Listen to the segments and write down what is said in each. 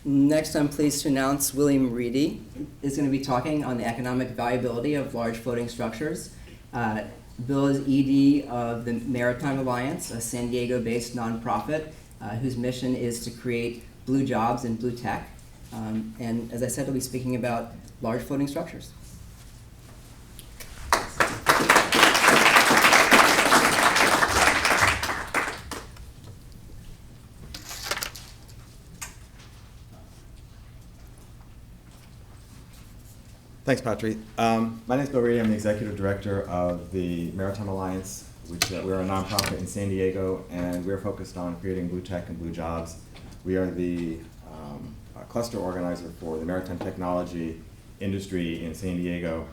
Next, I'm pleased to announce Willian Reidy is going to be talking on the economic viability of large floating structures. Bill is ED of the Maritime Alliance, a San Diego-based nonprofit whose mission is to create blue jobs and blue tech. And as I said, he'll be speaking about large floating structures. Thanks, Patrick. My name is Bill Reidy. I'm the executive director of the Maritime Alliance, which we're a nonprofit in San Diego, and we're focused on creating blue tech and blue jobs. We are the cluster organizer for the Maritime Technology industry in San Diego,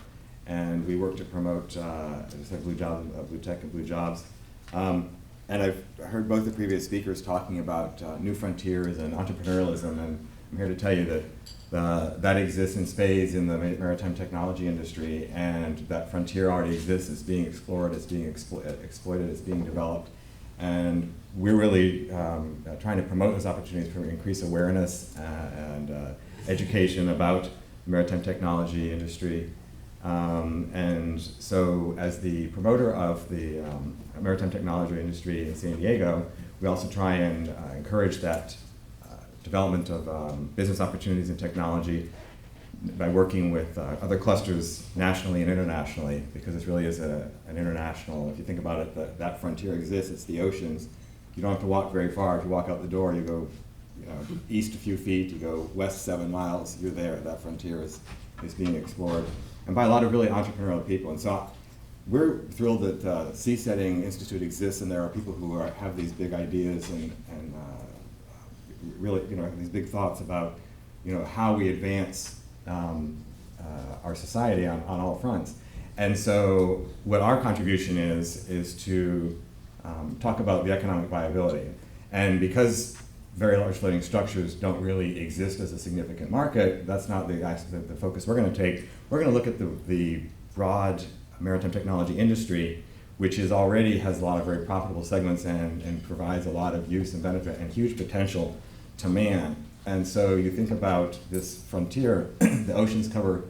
and we work to promote, as I said, blue tech and blue jobs. And I've heard both the previous speakers talking about new frontiers and entrepreneurialism, and I'm here to tell you that that exists in spades in the maritime technology industry, and that frontier already exists. It's being explored, it's being exploited, it's being developed. And we're really trying to promote those opportunities for increased awareness and education about the maritime technology industry. And so as the promoter of the maritime technology industry in San Diego, we also try and encourage that development of business opportunities and technology by working with other clusters nationally and internationally, because this really is an international, if you think about it, that frontier exists, it's the oceans. You don't have to walk very far. If you walk out the door, you go east a few feet, you go west 7 miles, you're there. That frontier is being explored, and by a lot of really entrepreneurial people. And so we're thrilled that Seasteading Institute exists, and there are people who have these big ideas and really, these big thoughts about, how we advance our society on all fronts. And so what our contribution is to talk about the economic viability. And because very large floating structures don't really exist as a significant market, that's not the focus we're going to take. We're going to look at the broad maritime technology industry, which already has a lot of very profitable segments and provides a lot of use and benefit and huge potential to man. And so you think about this frontier, the oceans cover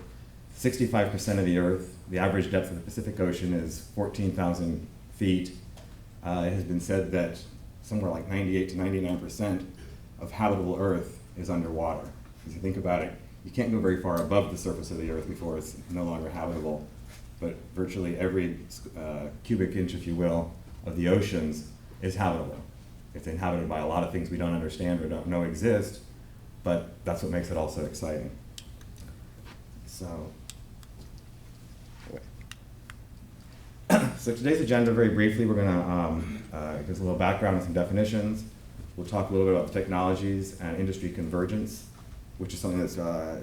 65% of the Earth. The average depth of the Pacific Ocean is 14,000 feet. It has been said that somewhere like 98 to 99% of habitable Earth is underwater. As you think about it, you can't go very far above the surface of the Earth before it's no longer habitable. But virtually every cubic inch, if you will, of the oceans is habitable. It's inhabited by a lot of things we don't understand or don't know exist, but that's what makes it all so exciting. So today's agenda, very briefly, we're going to give us a little background and some definitions. We'll talk a little bit about the technologies and industry convergence, which is something that's I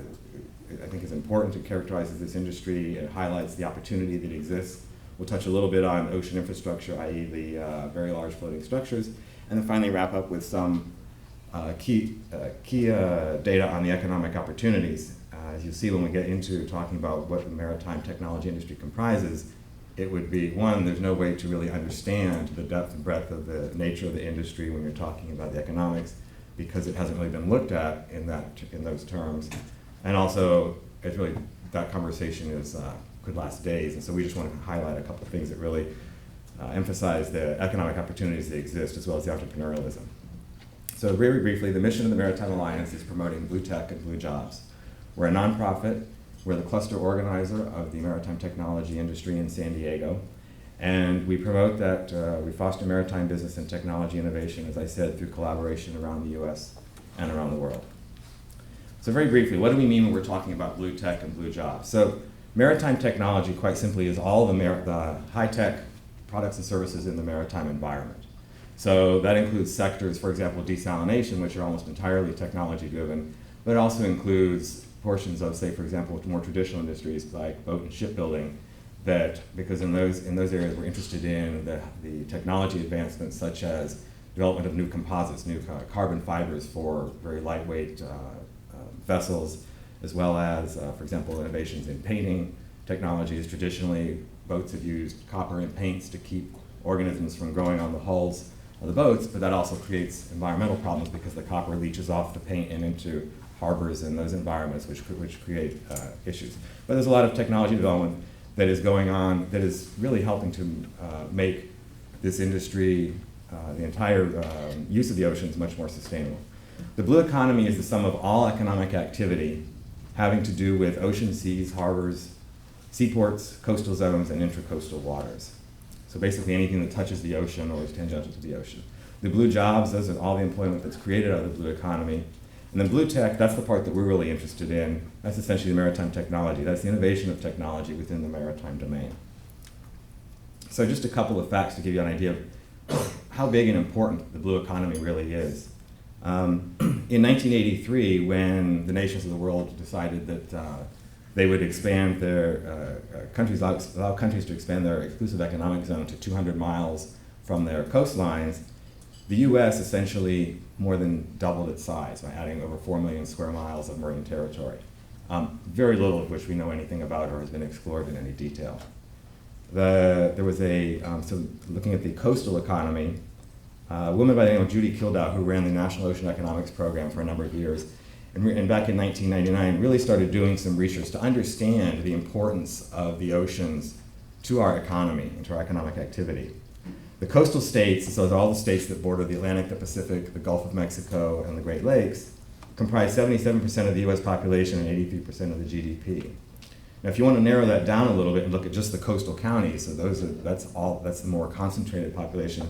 think is important. It characterizes this industry. It highlights the opportunity that exists. We'll touch a little bit on ocean infrastructure, i.e. the very large floating structures, and then finally wrap up with some key data on the economic opportunities. As you see when we get into talking about what the maritime technology industry comprises, it would be, one, there's no way to really understand the depth and breadth of the nature of the industry when you're talking about the economics, because it hasn't really been looked at in those terms. And also, it's really, that conversation could last days, and so we just want to highlight a couple of things that really emphasize the economic opportunities that exist, as well as the entrepreneurialism. So very briefly, the mission of the Maritime Alliance is promoting blue tech and blue jobs. We're a nonprofit. We're the cluster organizer of the maritime technology industry in San Diego, and we promote that, we foster maritime business and technology innovation, as I said, through collaboration around the US and around the world. So very briefly, what do we mean when we're talking about blue tech and blue jobs? So maritime technology, quite simply, is all the high-tech products and services in the maritime environment. So that includes sectors, for example, desalination, which are almost entirely technology-driven, but it also includes portions of, say, for example, more traditional industries like boat and shipbuilding, that because in those areas we're interested in the technology advancements, such as development of new composites, new carbon fibers for very lightweight vessels, as well as, for example, innovations in painting technologies. Traditionally, boats have used copper and paints to keep organisms from growing on the hulls of the boats, but that also creates environmental problems because the copper leaches off the paint and into harbors and those environments, which create issues. But there's a lot of technology development that is going on that is really helping to make this industry, the entire use of the oceans, much more sustainable. The blue economy is the sum of all economic activity having to do with ocean, seas, harbors, seaports, coastal zones, and intracoastal waters. So basically anything that touches the ocean or is tangential to the ocean. The blue jobs, those are all the employment that's created out of the blue economy. And then blue tech, that's the part that we're really interested in. That's essentially the maritime technology. That's the innovation of technology within the maritime domain. So just a couple of facts to give you an idea of how big and important the blue economy really is. In 1983, when the nations of the world decided that they would expand their allow countries to expand their exclusive economic zone to 200 miles from their coastlines, the U.S. essentially more than doubled its size by adding over 4 million square miles of marine territory, very little of which we know anything about or has been explored in any detail. There was so looking at the coastal economy, a woman by the name of Judy Kildow, who ran the National Ocean Economics Program for a number of years, and back in 1999 really started doing some research to understand the importance of the oceans to our economy and to our economic activity. The coastal states, so all the states that border the Atlantic, the Pacific, the Gulf of Mexico, and the Great Lakes, comprise 77% of the US population and 83% of the GDP. Now, if you want to narrow that down a little bit and look at just the coastal counties, so that's the more concentrated population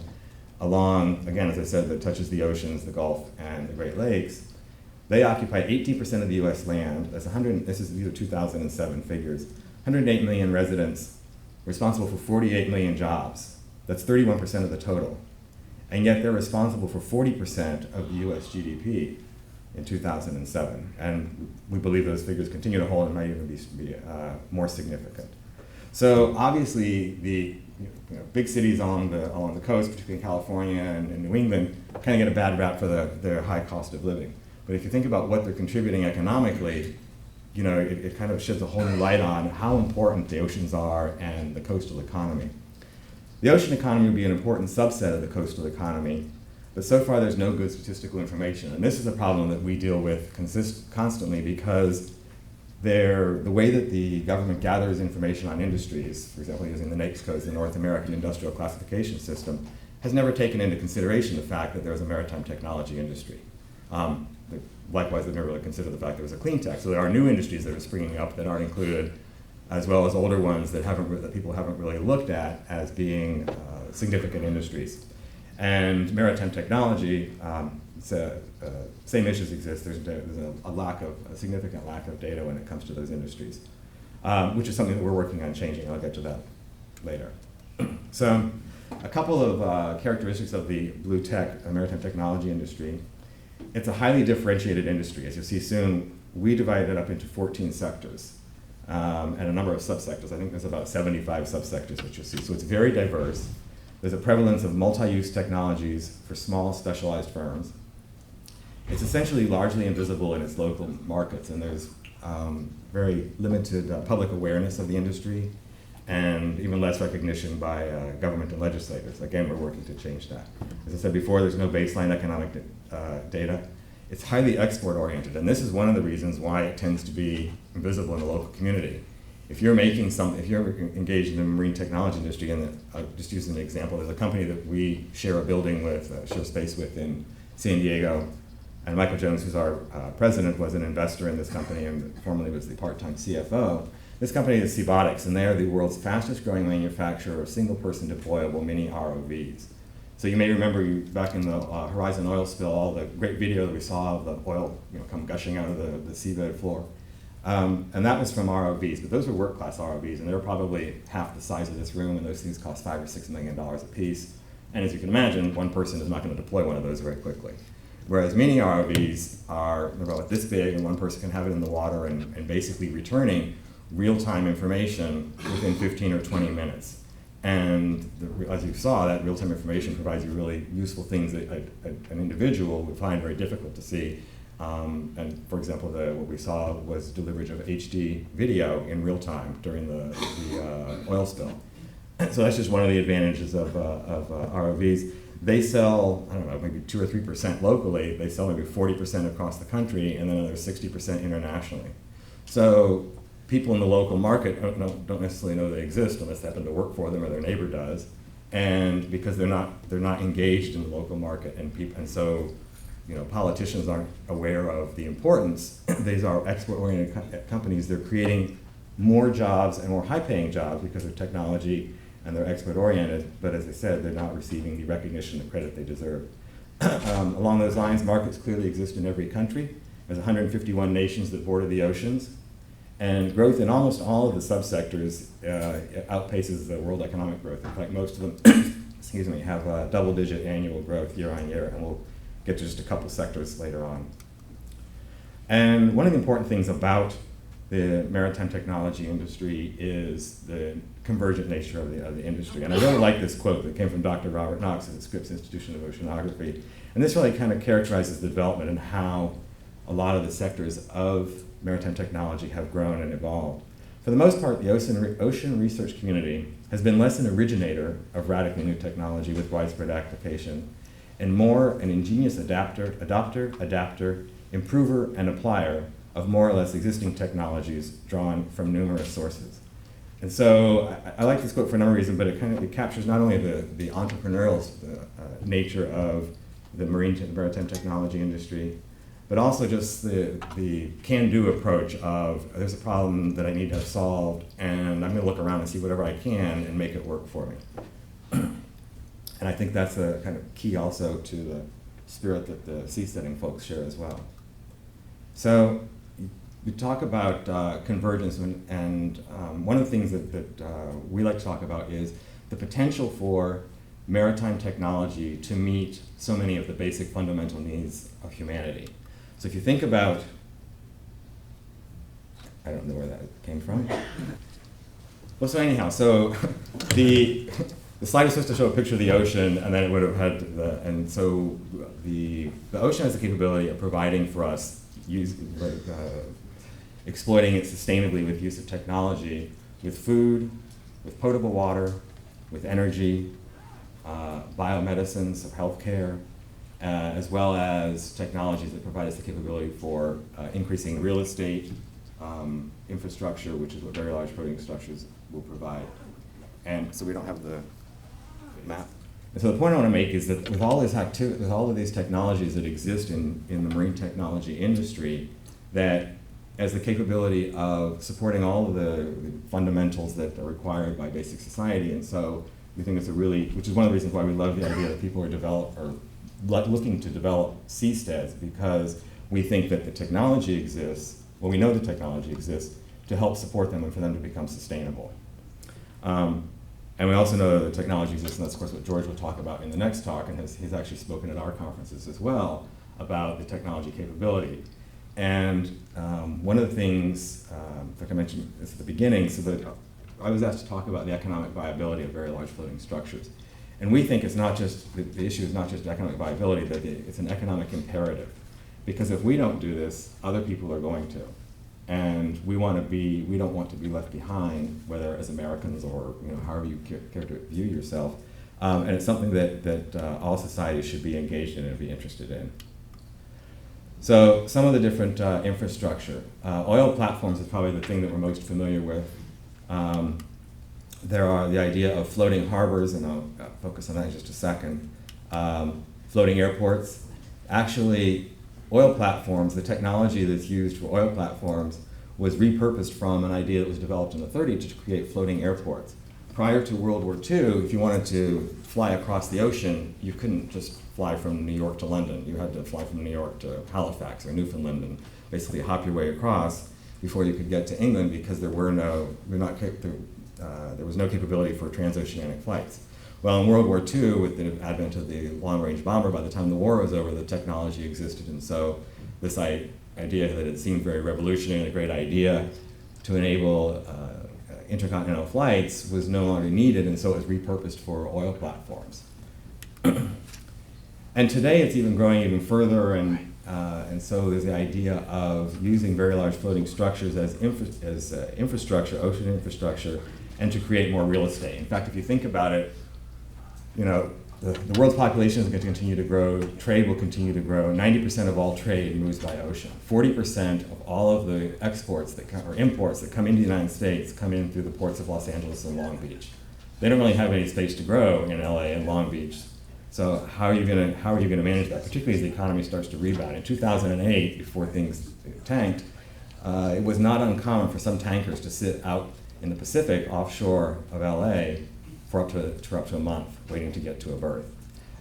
along, again, as I said, that touches the oceans, the Gulf, and the Great Lakes. They occupy 18% of the US land. These are 2007 figures. 108 million residents, responsible for 48 million jobs. That's 31% of the total. And yet they're responsible for 40% of the US GDP in 2007. And we believe those figures continue to hold and might even be more significant. So obviously the big cities along the coast, particularly in California and New England, kind of get a bad rap for their high cost of living. But if you think about what they're contributing economically, it kind of sheds a whole new light on how important the oceans are and the coastal economy. The ocean economy would be an important subset of the coastal economy, but so far there's no good statistical information. And this is a problem that we deal with constantly because the way that the government gathers information on industries, for example using the NAICS codes, the North American Industrial Classification System, has never taken into consideration the fact that there's a maritime technology industry. Likewise, they've never really considered the fact there was a clean tech. So there are new industries that are springing up that aren't included, as well as older ones that people haven't really looked at as being significant industries. And maritime technology, same issues exist. There's a significant lack of data when it comes to those industries, which is something that we're working on changing. I'll get to that later. So a couple of characteristics of the blue tech, maritime technology industry. It's a highly differentiated industry. As you'll see soon, we divide it up into 14 sectors and a number of subsectors. I think there's about 75 subsectors, which you'll see. So it's very diverse. There's a prevalence of multi-use technologies for small, specialized firms. It's essentially largely invisible in its local markets, and there's very limited public awareness of the industry and even less recognition by government and legislators. Again, we're working to change that. As I said before, there's no baseline economic data. It's highly export-oriented, and this is one of the reasons why it tends to be invisible in the local community. If you're if you're engaged in the marine technology industry, and just using an example, there's a company that we share a building with, share space with in San Diego, and Michael Jones, who's our president, was an investor in this company and formerly was the part-time CFO. This company is Seabotics, and they are the world's fastest growing manufacturer of single-person deployable mini ROVs. So you may remember back in the Horizon oil spill, all the great video that we saw of the oil come gushing out of the seabed floor. And that was from ROVs, but those were work-class ROVs, and they were probably half the size of this room, and those things cost $5 or $6 million a piece. And as you can imagine, one person is not going to deploy one of those very quickly. Whereas mini ROVs are about this big, and one person can have it in the water and basically returning real-time information within 15 or 20 minutes. And as you saw, that real-time information provides you really useful things that an individual would find very difficult to see. And for example, what we saw was delivery of HD video in real time during the oil spill. So that's just one of the advantages of ROVs. they sell, I don't know, maybe 2 or 3% locally, they sell maybe 40% across the country, and then another 60% internationally. So people in the local market don't necessarily know they exist unless they happen to work for them or their neighbor does, and because they're not engaged in the local market, and so politicians aren't aware of the importance. These are export-oriented companies. They're creating more jobs and more high-paying jobs because of technology, and they're export-oriented, but as I said, they're not receiving the recognition and credit they deserve. Along those lines, markets clearly exist in every country. There's 151 nations that border the oceans, and growth in almost all of the subsectors outpaces the world economic growth. In fact, most of them, excuse me, have double-digit annual growth year on year, and we'll get to just a couple sectors later on. And one of the important things about the maritime technology industry is the convergent nature of the industry. And I really like this quote that came from Dr. Robert Knox at the Scripps Institution of Oceanography. And this really kind of characterizes the development and how a lot of the sectors of maritime technology have grown and evolved. For the most part, the ocean research community has been less an originator of radically new technology with widespread application, and more an ingenious adapter, improver, and applier of more or less existing technologies drawn from numerous sources. And so I like this quote for a number of reasons, but it captures not only the entrepreneurial nature of the maritime technology industry, but also just the can-do approach of there's a problem that I need to have solved, and I'm going to look around and see whatever I can and make it work for me. And I think that's a kind of key also to the spirit that the seasteading folks share as well. So we talk about convergence, and one of the things that we like to talk about is the potential for maritime technology to meet so many of the basic fundamental needs of humanity. So if you think about, I don't know where that came from. Well, so anyhow, so the slide is supposed to show a picture of the ocean, and then it would have had and so the ocean has the capability of providing for us, exploiting it sustainably with use of technology, with food, with potable water, with energy, biomedicines, of healthcare, as well as technologies that provide us the capability for increasing real estate infrastructure, which is what very large floating structures will provide. And so we don't have the map. And so the point I want to make is that with all of these technologies that exist in the marine technology industry, that as the capability of supporting all of the fundamentals that are required by basic society, and so we think it's which is one of the reasons why we love the idea that people are looking to develop seasteads, because we think that the technology exists, well, we know the technology exists to help support them and for them to become sustainable. And we also know that the technology exists, and that's of course what George will talk about in the next talk, and he's actually spoken at our conferences as well about the technology capability. And one of the things, like I mentioned this at the beginning, so that I was asked to talk about the economic viability of very large floating structures. And we think it's not just, the issue is not just economic viability, but it's an economic imperative. Because if we don't do this, other people are going to. And we don't want to be left behind, whether as Americans or however you care to view yourself. And it's something that all societies should be engaged in and be interested in. So some of the different infrastructure. Oil platforms is probably the thing that we're most familiar with. There are the idea of floating harbors, and I'll focus on that in just a second. Floating airports. Actually, oil platforms, the technology that's used for oil platforms was repurposed from an idea that was developed in the 30s to create floating airports. Prior to World War II, if you wanted to fly across the ocean, you couldn't just fly from New York to London. You had to fly from New York to Halifax or Newfoundland and basically hop your way across before you could get to England, because there was no capability for transoceanic flights. Well, in World War II, with the advent of the long-range bomber, by the time the war was over, the technology existed, and so this idea that it seemed very revolutionary and a great idea to enable intercontinental flights was no longer needed, and so it was repurposed for oil platforms. And today it's even growing even further, and so there's the idea of using very large floating structures as infrastructure, ocean infrastructure, and to create more real estate. In fact, if you think about it, the the world's population is going to continue to grow, trade will continue to grow. 90% of all trade moves by ocean. 40% of all of the exports that come, or imports that come into the United States come in through the ports of Los Angeles and Long Beach. They don't really have any space to grow in LA and Long Beach. So how are you going to manage that, particularly as the economy starts to rebound? In 2008, before things tanked, it was not uncommon for some tankers to sit out in the Pacific offshore of LA for up to a month, waiting to get to a berth.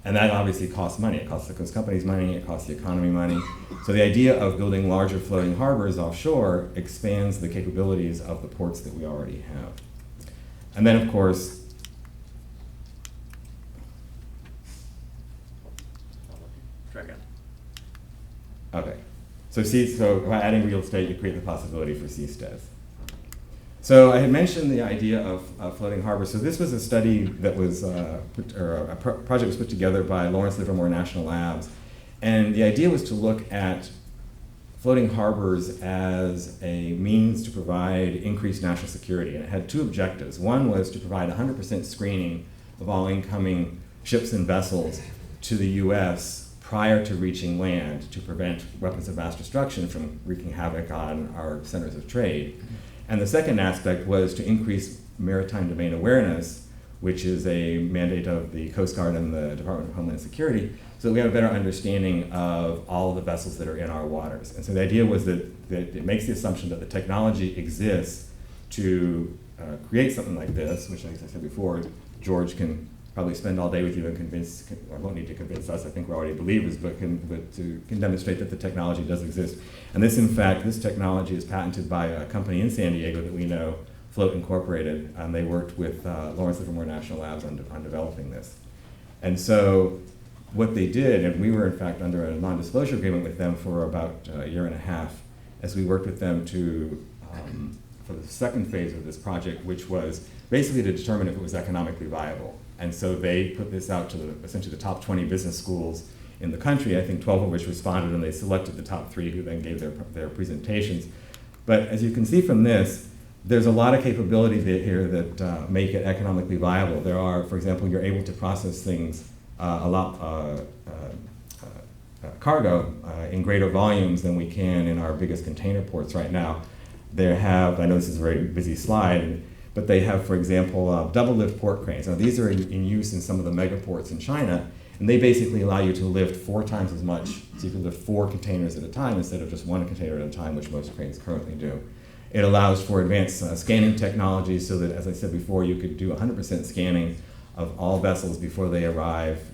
And that obviously costs money. It costs those companies money, it costs the economy money. So the idea of building larger floating harbors offshore expands the capabilities of the ports that we already have. And then, of course, okay. So by adding real estate, you create the possibility for seasteads. So I had mentioned the idea of floating harbors. So this was a study that was, project was put together by Lawrence Livermore National Labs. And the idea was to look at floating harbors as a means to provide increased national security. And it had two objectives. One was to provide 100% screening of all incoming ships and vessels to the US prior to reaching land to prevent weapons of mass destruction from wreaking havoc on our centers of trade. And the second aspect was to increase maritime domain awareness, which is a mandate of the Coast Guard and the Department of Homeland Security, so that we have a better understanding of all of the vessels that are in our waters. And so the idea was that it makes the assumption that the technology exists to create something like this, which, as I said before, George can probably spend all day with you and convince, or won't need to convince us, I think we're already believers, but can demonstrate that the technology does exist. And this, in fact, this technology is patented by a company in San Diego that we know, Float Incorporated, and they worked with Lawrence Livermore National Labs on developing this. And so what they did, and we were in fact under a non-disclosure agreement with them for about a year and a half, as we worked with them to, for the second phase of this project, which was basically to determine if it was economically viable. And so they put this out to essentially the top 20 business schools in the country, I think 12 of which responded, and they selected the top 3 who then gave their presentations. But as you can see from this, there's a lot of capabilities here that make it economically viable. There are, for example, you're able to process things cargo in greater volumes than we can in our biggest container ports right now. They have, I know this is a very busy slide, but they have, for example, double lift port cranes. Now these are in use in some of the megaports in China, and they basically allow you to lift 4 times as much. So you can lift 4 containers at a time instead of just 1 container at a time, which most cranes currently do. It allows for advanced scanning technology so that, as I said before, you could do 100% scanning of all vessels before they arrive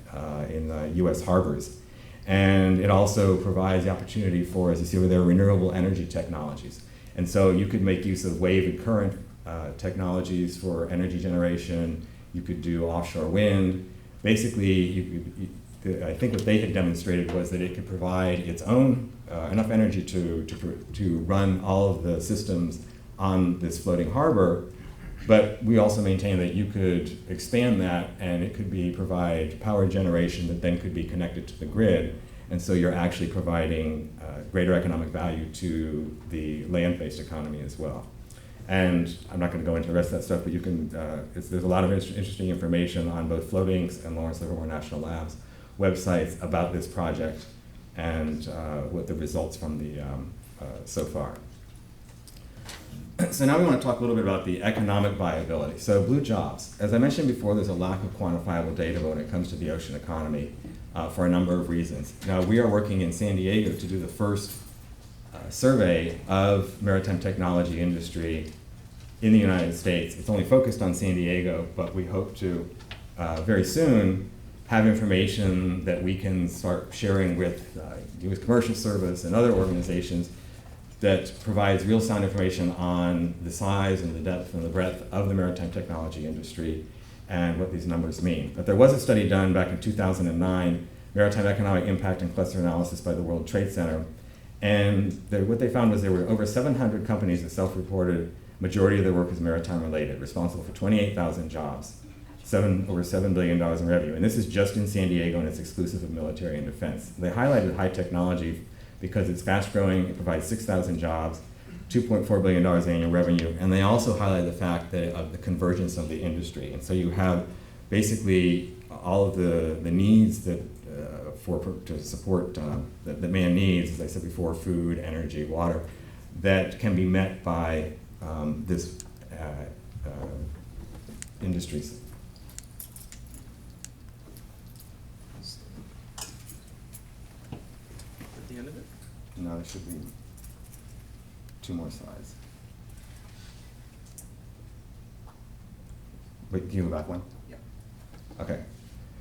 in US harbors. And it also provides the opportunity for, as you see over there, renewable energy technologies. And so you could make use of wave and current technologies for energy generation. You could do offshore wind. Basically, I think what they had demonstrated was that it could provide its own enough energy to run all of the systems on this floating harbor. But we also maintain that you could expand that, and it could provide power generation that then could be connected to the grid. And so you're actually providing greater economic value to the land-based economy as well. And I'm not going to go into the rest of that stuff, but you can, there's a lot of interesting information on both Floatinks and Lawrence Livermore National Labs websites about this project and what the results from the so far. So now we want to talk a little bit about the economic viability. So blue jobs. As I mentioned before, there's a lack of quantifiable data when it comes to the ocean economy for a number of reasons. Now we are working in San Diego to do the first survey of maritime technology industry in the United States. It's only focused on San Diego, but we hope to very soon have information that we can start sharing with U.S. Commercial Service and other organizations that provides real sound information on the size and the depth and the breadth of the maritime technology industry and what these numbers mean. But there was a study done back in 2009, Maritime Economic Impact and Cluster Analysis by the World Trade Center, and what they found was there were over 700 companies that self-reported majority of their work is maritime related, responsible for 28,000 jobs, over $7 billion in revenue. And this is just in San Diego, and it's exclusive of military and defense. They highlighted high technology because it's fast growing, it provides 6,000 jobs, $2.4 billion annual revenue, and they also highlighted the fact that of the convergence of the industry. And so you have basically all of the needs that to support that man needs, as I said before, food, energy, water, that can be met by this industries. At the end of it? No, there should be 2 more slides. Wait, can you go back one? Yeah. Okay.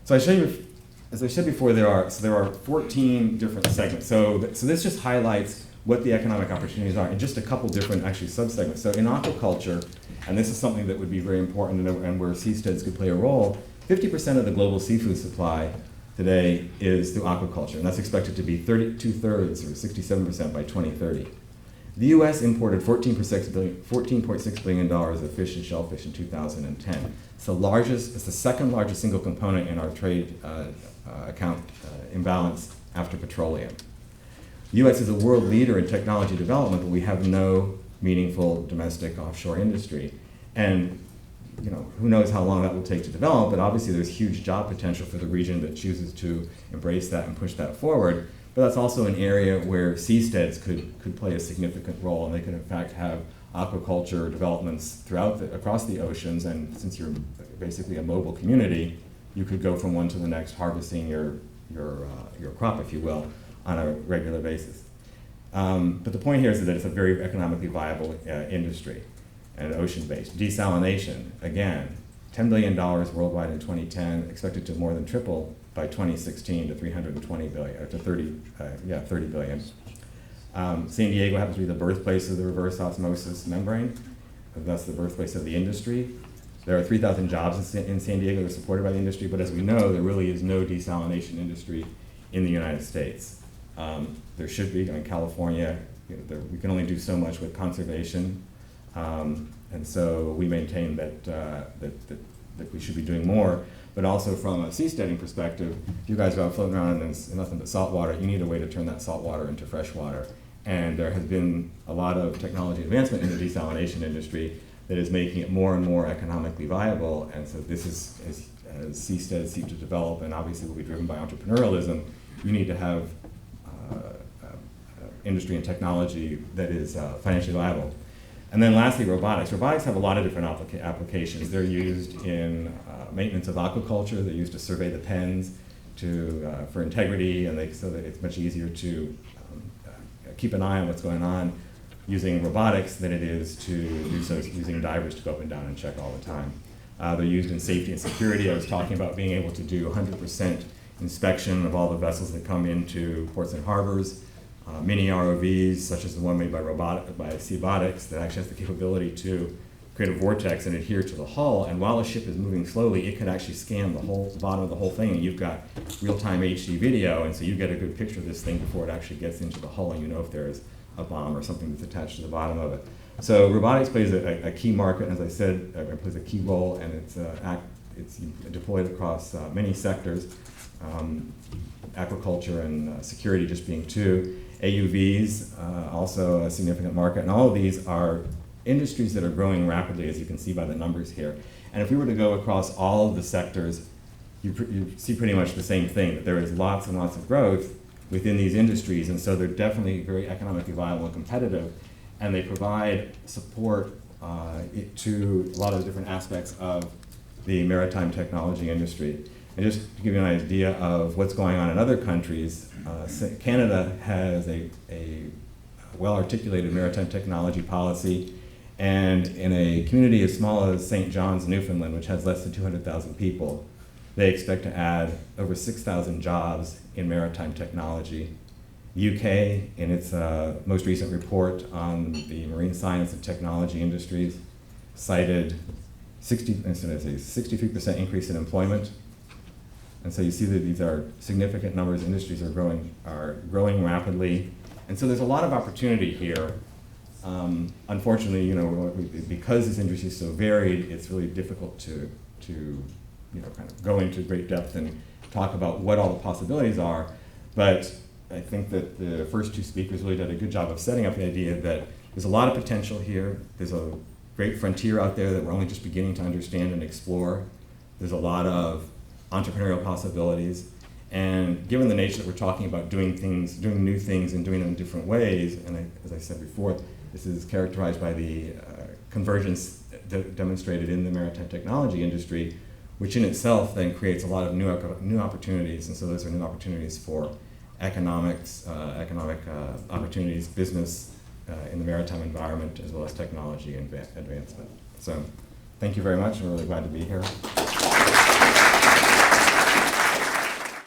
So as I said before, there are 14 different segments. So this just highlights what the economic opportunities are in just a couple different actually subsegments. So in aquaculture, and this is something that would be very important and where seasteads could play a role, 50% of the global seafood supply today is through aquaculture, and that's expected to be 2/3 or 67% by 2030. The U.S. imported $14.6 billion of fish and shellfish in 2010. It's the second largest single component in our trade account imbalance after petroleum. The U.S. is a world leader in technology development, but we have no meaningful domestic offshore industry. And who knows how long that will take to develop, but obviously there's huge job potential for the region that chooses to embrace that and push that forward. But that's also an area where seasteads could play a significant role, and they could in fact have aquaculture developments across the oceans. And since you're basically a mobile community, you could go from one to the next, harvesting your crop, if you will, on a regular basis. But the point here is that it's a very economically viable industry and ocean-based. Desalination, again, $10 billion worldwide in 2010, expected to more than triple by 2016 to 320 billion, or to 30 billion. San Diego happens to be the birthplace of the reverse osmosis membrane, and thus the birthplace of the industry. There are 3,000 jobs in San Diego that are supported by the industry, but as we know, there really is no desalination industry in the United States. There should be. In California, we can only do so much with conservation, and so we maintain that we should be doing more. But also from a seasteading perspective, if you guys are out floating around and there's nothing but salt water, you need a way to turn that salt water into fresh water. And there has been a lot of technology advancement in the desalination industry that is making it more and more economically viable. And so this is, as seasteads seek to develop, and obviously will be driven by entrepreneurialism, you need to have industry and technology that is financially viable. And then lastly, robotics. Robotics have a lot of different applications. They're used in maintenance of aquaculture. They're used to survey the pens for integrity, and so that it's much easier to keep an eye on what's going on using robotics than it is to do so using divers to go up and down and check all the time. They're used in safety and security. I was talking about being able to do 100% inspection of all the vessels that come into ports and harbors. Mini ROVs, such as the one made by Seabotics, that actually has the capability to create a vortex and adhere to the hull, and while a ship is moving slowly, it can actually scan the bottom of the whole thing, and you've got real-time HD video, and so you get a good picture of this thing before it actually gets into the hull, and you know if there's a bomb or something that's attached to the bottom of it. So robotics plays a key market, and as I said, it plays a key role, and it's deployed across many sectors, aquaculture and security just being two. AUVs, also a significant market, and all of these are industries that are growing rapidly, as you can see by the numbers here. And if we were to go across all of the sectors, you see pretty much the same thing, that there is lots and lots of growth within these industries, and so they're definitely very economically viable and competitive, and they provide support to a lot of the different aspects of the maritime technology industry. And just to give you an idea of what's going on in other countries, Canada has a well-articulated maritime technology policy, and in a community as small as St. John's, Newfoundland, which has less than 200,000 people, they expect to add over 6,000 jobs in maritime technology. UK, in its most recent report on the marine science and technology industries, cited 63% increase in employment. And so you see that these are significant numbers. Industries are growing rapidly, and so there's a lot of opportunity here. Unfortunately, because this industry is so varied, it's really difficult to kind of go into great depth and talk about what all the possibilities are. But I think that the first two speakers really did a good job of setting up the idea that there's a lot of potential here. There's a great frontier out there that we're only just beginning to understand and explore. There's a lot of entrepreneurial possibilities. And given the nature that we're talking about doing new things and doing them in different ways, and as I said before, this is characterized by the convergence demonstrated in the maritime technology industry, which in itself then creates a lot of new opportunities. And so those are new opportunities for economic opportunities, business in the maritime environment, as well as technology and advancement. So thank you very much. I'm really glad to be here.